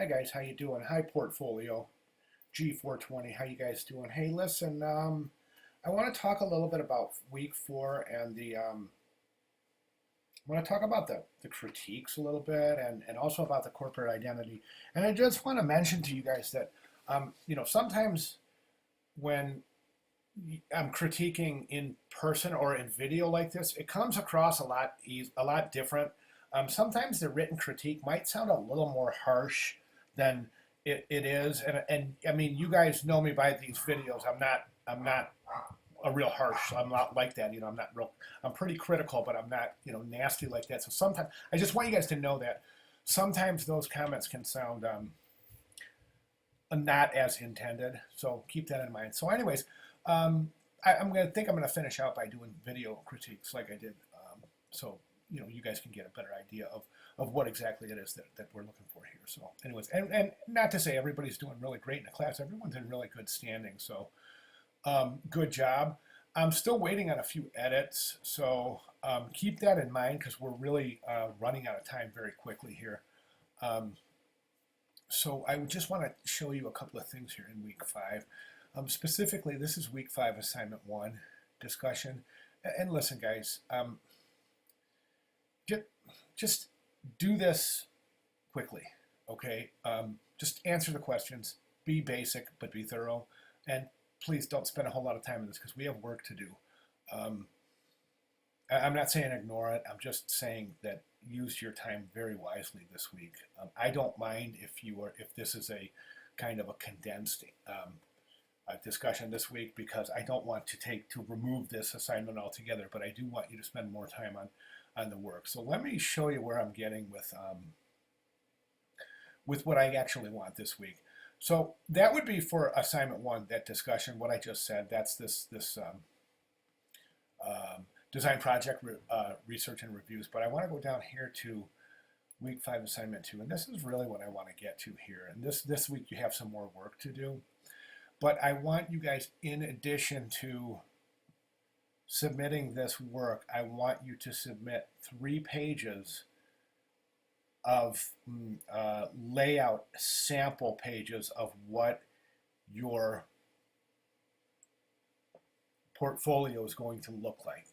Hi guys, how you doing? Hi Portfolio G420. How you guys doing? Hey, listen, I want to talk a little bit about week four and I want to talk about the critiques a little bit and also about the corporate identity. And I just want to mention to you guys that sometimes when I'm critiquing in person or in video like this, it comes across a lot different. Sometimes the written critique might sound a little more harsh than it is, and I mean, you guys know me by these videos. I'm not a real harsh. I'm not like that. I'm not real. I'm pretty critical, but I'm not nasty like that. So sometimes I just want you guys to know that sometimes those comments can sound not as intended. So keep that in mind. So, anyways, I'm gonna finish out by doing video critiques like I did, so you guys can get a better idea of what exactly it is that we're looking for here. So, anyways, and not to say everybody's doing really great in the class. Everyone's in really good standing. So, good job. I'm still waiting on a few edits, so keep that in mind because we're really running out of time very quickly here. Um, so I would just want to show you a couple of things here in week five. Specifically, this is week five, assignment one discussion. And listen, guys, just do this quickly, okay? Just answer the questions, be basic, but be thorough. And please don't spend a whole lot of time on this because we have work to do. Um, I'm not saying ignore it. I'm just saying that use your time very wisely this week. I don't mind if this is a kind of a condensed discussion this week because I don't want to remove this assignment altogether, but I do want you to spend more time on the work. So let me show you where I'm getting with what I actually want this week. So that would be for assignment one, that discussion, what I just said. That's this design project research and reviews. But I want to go down here to week five, assignment two, and this is really what I want to get to here. And this week you have some more work to do. But I want you guys, in addition to submitting this work, I want you to submit 3 pages of layout sample pages of what your portfolio is going to look like,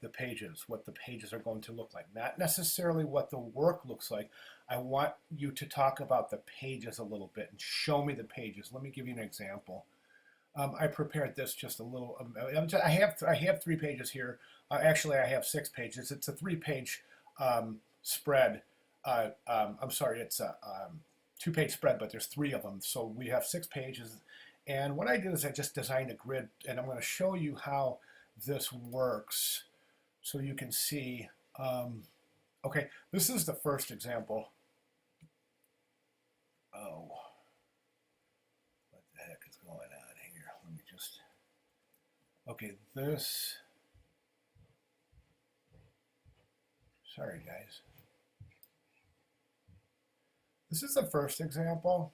what the pages are going to look like. Not necessarily what the work looks like. I want you to talk about the pages a little bit and show me the pages. Let me give you an example. I prepared this just a little. I have 3 pages here. Actually, I have 6 pages. It's a 3-page spread. I'm sorry, it's a 2-page spread, but there's 3 of them. So we have 6 pages. And what I did is I just designed a grid, and I'm going to show you how this works so you can see. Okay, this is the first example. Oh, what the heck is going on here? Let me just. Okay, this. Sorry, guys. This is the first example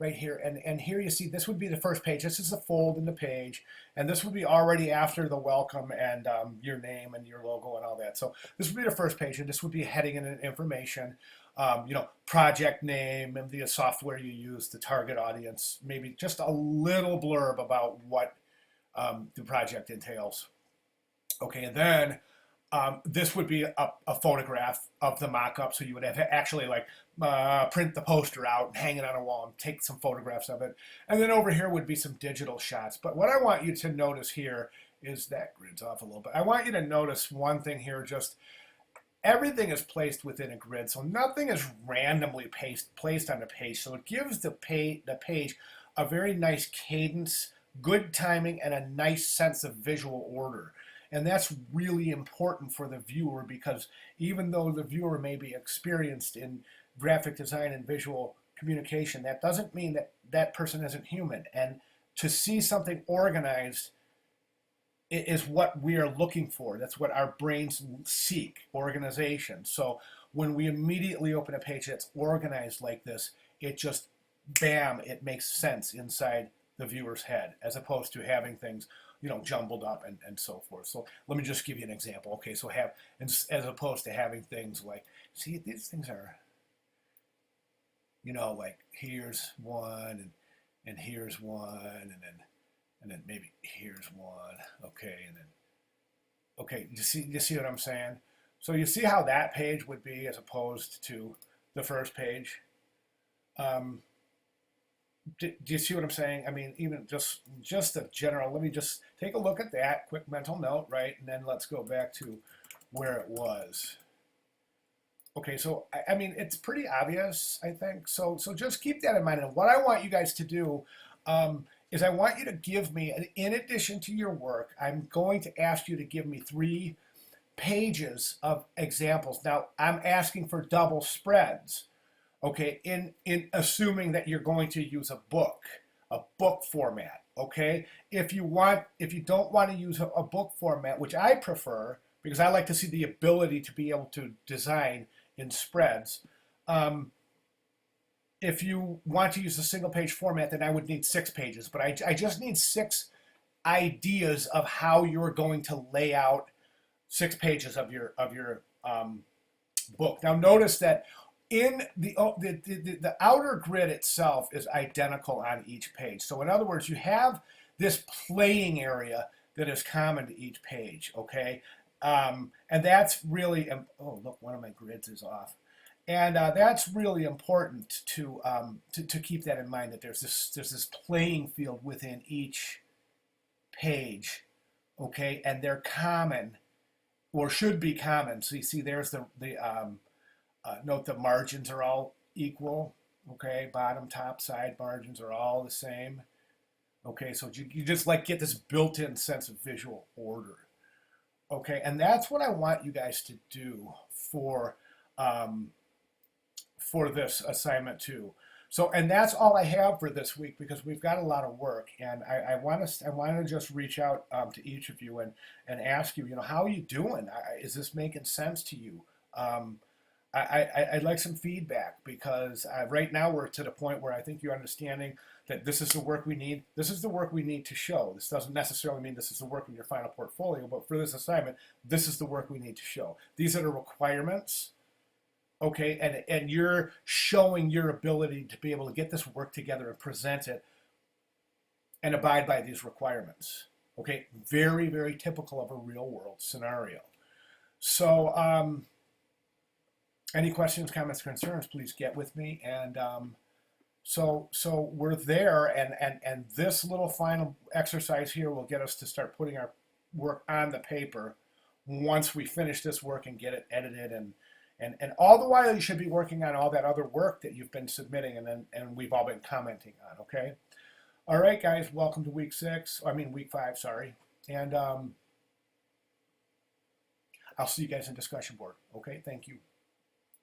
right here. And here you see this would be the first page. This is the fold in the page. And this would be already after the welcome and your name and your logo and all that. So this would be the first page. And this would be heading and information, project name and the software you use, the target audience, maybe just a little blurb about what the project entails. Okay, and then this would be a photograph of the mock-up, so you would have actually print the poster out and hang it on a wall and take some photographs of it. And then over here would be some digital shots. But what I want you to notice here is that grid's off a little bit. I want you to notice one thing here, just everything is placed within a grid, so nothing is randomly placed on the page. So it gives the page a very nice cadence, good timing, and a nice sense of visual order. And that's really important for the viewer because even though the viewer may be experienced in graphic design and visual communication, that doesn't mean that that person isn't human. And to see something organized is what we are looking for. That's what our brains seek, organization. So when we immediately open a page that's organized like this, it just, bam, it makes sense inside the viewer's head as opposed to having things jumbled up and so forth. So let me just give you an example. Okay, so as opposed to having things like, see, these things are, you know, like here's one and here's one and then maybe here's one. Okay, and then okay, you see what I'm saying? So you see how that page would be as opposed to the first page. Um, do you see what I'm saying? I mean, even just a general. Let me just take a look at that quick mental note, right? And then let's go back to where it was. Okay, so I mean, it's pretty obvious, I think. So just keep that in mind. And what I want you guys to do is I want you to give me, in addition to your work, I'm going to ask you to give me 3 pages of examples. Now, I'm asking for double spreads, okay, in assuming that you're going to use a book format, okay? If you don't want to use a book format, which I prefer, because I like to see the ability to be able to design in spreads. If you want to use a single page format, then I would need 6 pages, but I just need 6 ideas of how you're going to lay out 6 pages of your book. Now notice that in the outer grid itself is identical on each page. So in other words, you have this playing area that is common to each page, okay? And that's really, oh look, one of my grids is off. And that's really important to keep that in mind, that there's this playing field within each page, okay? And they're common, or should be common. So you see there's the note the margins are all equal, okay? Bottom, top, side margins are all the same. Okay, so you just like get this built-in sense of visual order. Okay, and that's what I want you guys to do for this assignment too. So, and that's all I have for this week, because we've got a lot of work, and I want to just reach out to each of you and ask you, how are you doing? Is this making sense to you? I'd like some feedback, because right now we're to the point where I think you're understanding that this is the work we need. This is the work we need to show. This doesn't necessarily mean this is the work in your final portfolio, but for this assignment, this is the work we need to show. These are the requirements, okay? And you're showing your ability to be able to get this work together and present it and abide by these requirements, okay? Very, very typical of a real world scenario. So, any questions, comments, concerns, please get with me. And so we're there, and this little final exercise here will get us to start putting our work on the paper once we finish this work and get it edited. And all the while you should be working on all that other work that you've been submitting and we've all been commenting on, okay? All right, guys, welcome to week 5, sorry. And I'll see you guys in discussion board, okay? Thank you.